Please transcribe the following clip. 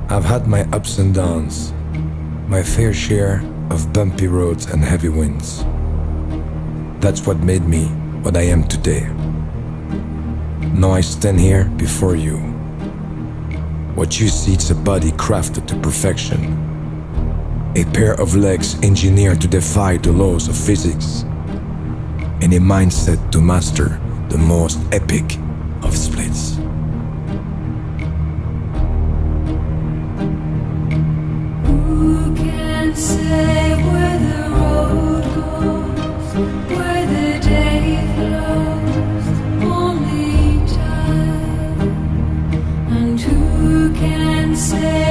I've had my ups and downs, my fair share of bumpy roads and heavy winds. That's what made me what I am today. Now I stand here before you. What you see is a body crafted to perfection, a pair of legs engineered to defy the laws of physics, and a mindset to master the most epic of splits. Who can say where the road goes, where the day flows? Only time. And who can say